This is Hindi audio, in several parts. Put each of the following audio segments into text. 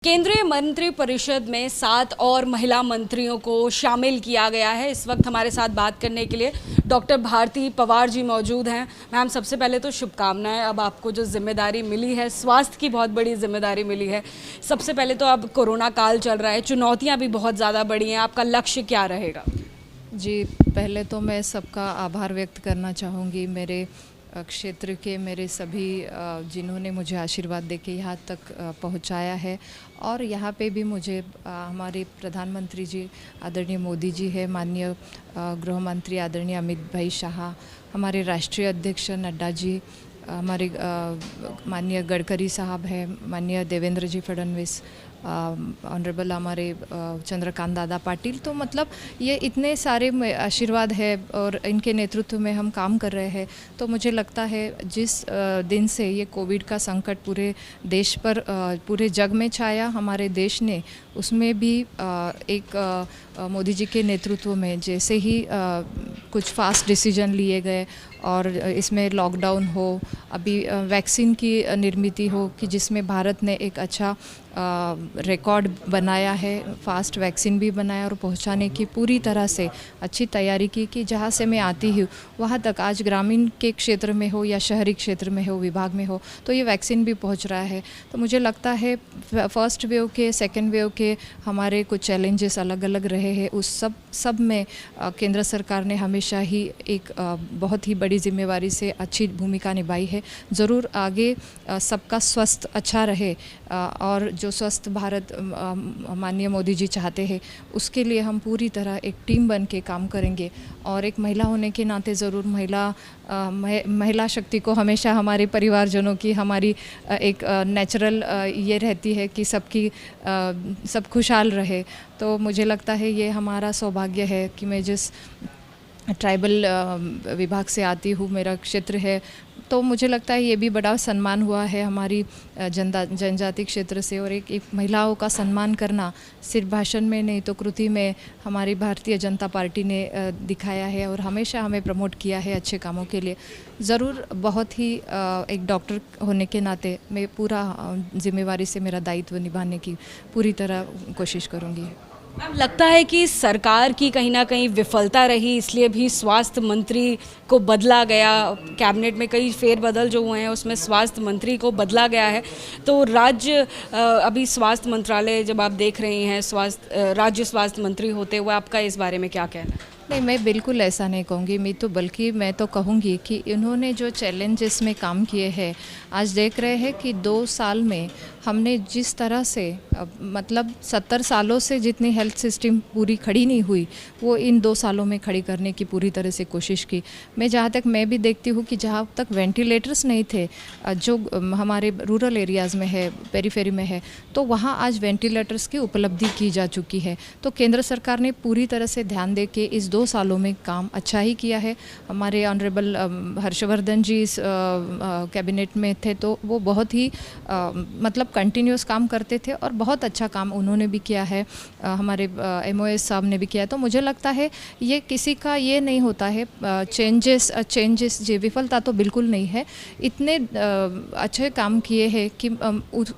केंद्रीय मंत्री परिषद में 7 और महिला मंत्रियों को शामिल किया गया है। इस वक्त हमारे साथ बात करने के लिए डॉक्टर भारती पवार जी मौजूद हैं। मैम, सबसे पहले तो शुभकामनाएं। अब आपको जो जिम्मेदारी मिली है, स्वास्थ्य की बहुत बड़ी जिम्मेदारी मिली है। सबसे पहले तो अब कोरोना काल चल रहा है, चुनौतियाँ भी बहुत ज़्यादा बढ़ी हैं। आपका लक्ष्य क्या रहेगा? जी, पहले तो मैं सबका आभार व्यक्त करना चाहूँगी, मेरे क्षेत्र के मेरे सभी जिन्होंने मुझे आशीर्वाद देके यहाँ तक पहुँचाया है। और यहाँ पे भी मुझे हमारे प्रधानमंत्री जी आदरणीय मोदी जी है, माननीय गृह मंत्री आदरणीय अमित भाई शाह, हमारे राष्ट्रीय अध्यक्ष नड्डा जी, हमारे माननीय गडकरी साहब हैं, माननीय देवेंद्र जी फडणवीस, ऑनरेबल हमारे चंद्रकांत दादा पाटिल। तो मतलब ये इतने सारे आशीर्वाद है और इनके नेतृत्व में हम काम कर रहे हैं। तो मुझे लगता है जिस दिन से ये कोविड का संकट पूरे देश पर पूरे जग में छाया, हमारे देश ने उसमें भी एक मोदी जी के नेतृत्व में जैसे ही कुछ फास्ट डिसीजन लिए गए और इसमें लॉकडाउन हो, अभी वैक्सीन की निर्मित हो कि जिसमें भारत ने एक अच्छा रिकॉर्ड बनाया है, फास्ट वैक्सीन भी बनाया और पहुंचाने की पूरी तरह से अच्छी तैयारी की कि जहां से मैं आती हूँ वहां तक, आज ग्रामीण के क्षेत्र में हो या शहरी क्षेत्र में हो, विभाग में हो, तो ये वैक्सीन भी पहुंच रहा है। तो मुझे लगता है फर्स्ट वेव के, सेकेंड वेव के हमारे कुछ चैलेंजेस अलग अलग रहे हैं, उस सब में केंद्र सरकार ने हमेशा ही एक बहुत ही बड़ी जिम्मेवारी से अच्छी भूमिका निभाई है। ज़रूर आगे सबका स्वास्थ्य अच्छा रहे और जो स्वस्थ भारत माननीय मोदी जी चाहते हैं, उसके लिए हम पूरी तरह एक टीम बन के काम करेंगे। और एक महिला होने के नाते ज़रूर महिला शक्ति को हमेशा हमारे परिवारजनों की, हमारी एक नेचुरल ये रहती है कि सब खुशहाल रहे। तो मुझे लगता है ये हमारा सौभाग्य है कि मैं जिस ट्राइबल विभाग से आती हूँ, मेरा क्षेत्र है, तो मुझे लगता है ये भी बड़ा सम्मान हुआ है हमारी जनजाति क्षेत्र से। और एक महिलाओं का सम्मान करना सिर्फ भाषण में नहीं तो कृति में हमारी भारतीय जनता पार्टी ने दिखाया है और हमेशा हमें प्रमोट किया है अच्छे कामों के लिए। ज़रूर बहुत ही एक डॉक्टर होने के नाते मैं पूरा जिम्मेवारी से मेरा दायित्व निभाने की पूरी तरह कोशिश करूँगी। मैम, लगता है कि सरकार की कहीं ना कहीं विफलता रही, इसलिए भी स्वास्थ्य मंत्री को बदला गया। कैबिनेट में कई फेरबदल जो हुए हैं उसमें स्वास्थ्य मंत्री को बदला गया है। तो राज्य अभी स्वास्थ्य मंत्रालय जब आप देख रही हैं, राज्य स्वास्थ्य मंत्री होते हुए आपका इस बारे में क्या कहना है? नहीं, मैं बिल्कुल ऐसा नहीं कहूँगी। बल्कि मैं तो कहूँगी कि इन्होंने जो चैलेंजेस में काम किए हैं, आज देख रहे हैं कि 2 साल में हमने जिस तरह से मतलब 70 सालों से जितनी हेल्थ सिस्टम पूरी खड़ी नहीं हुई, वो इन 2 सालों में खड़ी करने की पूरी तरह से कोशिश की। जहाँ तक मैं भी देखती हूँ कि जहाँ तक वेंटिलेटर्स नहीं थे, जो हमारे रूरल एरियाज़ में है, पेरीफेरी में है, तो वहाँ आज वेंटिलेटर्स की उपलब्धि की जा चुकी है। तो केंद्र सरकार ने पूरी तरह से ध्यान दे के इस 2 सालों में काम अच्छा ही किया है। हमारे ऑनरेबल हर्षवर्धन जी इस कैबिनेट में थे, तो वो बहुत ही मतलब कंटिन्यूस काम करते थे और बहुत अच्छा काम उन्होंने भी किया है, हमारे MOS साहब ने भी किया है। तो मुझे लगता है ये किसी का ये नहीं होता है चेंजेस जी, विफलता तो बिल्कुल नहीं है। इतने अच्छे काम किए हैं कि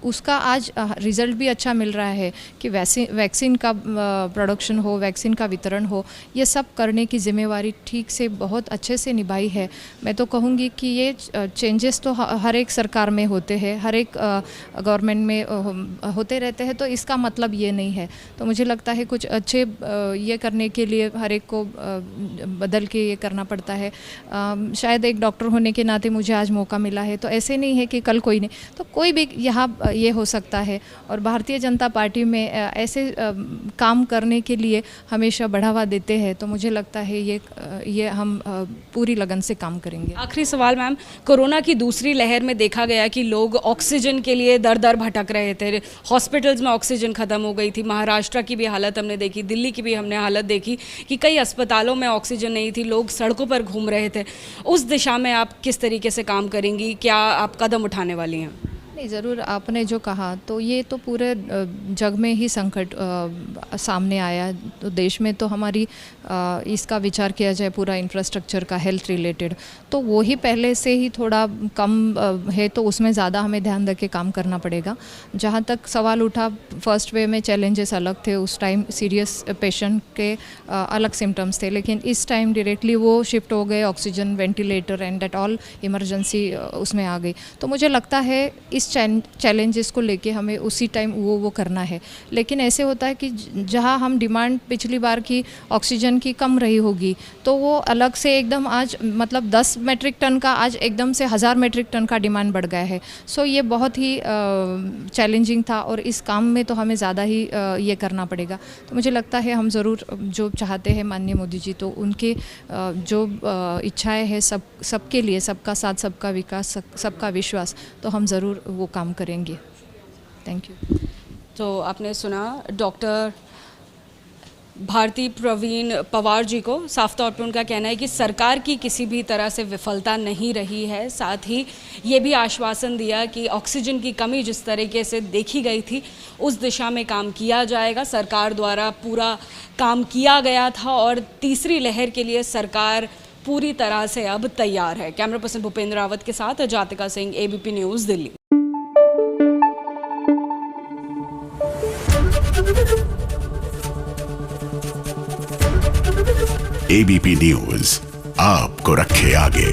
उसका आज रिज़ल्ट भी अच्छा मिल रहा है कि वैक्सीन का प्रोडक्शन हो, वैक्सीन का वितरण हो, ये सब करने की जिम्मेवारी ठीक से बहुत अच्छे से निभाई है। मैं तो कहूँगी कि ये चेंजेस तो हर एक सरकार में होते हैं, हर एक गवर्नमेंट में होते रहते हैं, तो इसका मतलब ये नहीं है। तो मुझे लगता है कुछ अच्छे ये करने के लिए हर एक को बदल के ये करना पड़ता है। शायद एक डॉक्टर होने के नाते मुझे आज मौका मिला है, तो ऐसे नहीं है कि कल कोई नहीं, तो कोई भी यहाँ ये हो सकता है। और भारतीय जनता पार्टी में ऐसे काम करने के लिए हमेशा बढ़ावा देते हैं। तो मुझे लगता है ये हम पूरी लगन से काम करेंगे। आखिरी सवाल मैम, कोरोना की दूसरी लहर में देखा गया कि लोग ऑक्सीजन के लिए दर दर भटक रहे थे, हॉस्पिटल्स में ऑक्सीजन ख़त्म हो गई थी। महाराष्ट्र की भी हालत हमने देखी, दिल्ली की भी हमने हालत देखी कि कई अस्पतालों में ऑक्सीजन नहीं थी, लोग सड़कों पर घूम रहे थे। उस दिशा में आप किस तरीके से काम करेंगी, क्या आप कदम उठाने वाली हैं? नहीं, ज़रूर आपने जो कहा तो ये तो पूरे जग में ही संकट सामने आया। तो देश में तो हमारी इसका विचार किया जाए पूरा इंफ्रास्ट्रक्चर का, हेल्थ रिलेटेड, तो वो ही पहले से ही थोड़ा कम है, तो उसमें ज़्यादा हमें ध्यान रख के काम करना पड़ेगा। जहाँ तक सवाल उठा, फर्स्ट वे में चैलेंजेस अलग थे, उस टाइम सीरियस पेशेंट के अलग सिम्टम्स थे, लेकिन इस टाइम डायरेक्टली वो शिफ्ट हो गए oxygen, ventilator and that all emergency उसमें आ गई। तो मुझे लगता है इस चैलेंजेस को लेके हमें उसी टाइम वो करना है। लेकिन ऐसे होता है कि जहाँ हम डिमांड पिछली बार की ऑक्सीजन की कम रही होगी, तो वो अलग से एकदम आज मतलब 10 मेट्रिक टन का आज एकदम से 1000 मेट्रिक टन का डिमांड बढ़ गया है। सो ये बहुत ही चैलेंजिंग था और इस काम में तो हमें ज़्यादा ही ये करना पड़ेगा। तो मुझे लगता है हम ज़रूर जो चाहते हैं माननीय मोदी जी, तो उनके जो इच्छाएं हैं सबके लिए, सबका साथ, सबका विकास, सबका विश्वास, तो हम ज़रूर वो काम करेंगे। Thank you. तो आपने सुना डॉक्टर भारती प्रवीण पवार जी को। साफ तौर पर उनका कहना है कि सरकार की किसी भी तरह से विफलता नहीं रही है। साथ ही ये भी आश्वासन दिया कि ऑक्सीजन की कमी जिस तरीके से देखी गई थी उस दिशा में काम किया जाएगा। सरकार द्वारा पूरा काम किया गया था और तीसरी लहर के लिए सरकार पूरी तरह से अब तैयार है। कैमरा पर्सन भूपेंद्र रावत के साथ Jatika Singh, ABP news, Delhi. ABP news आपको रखे आगे।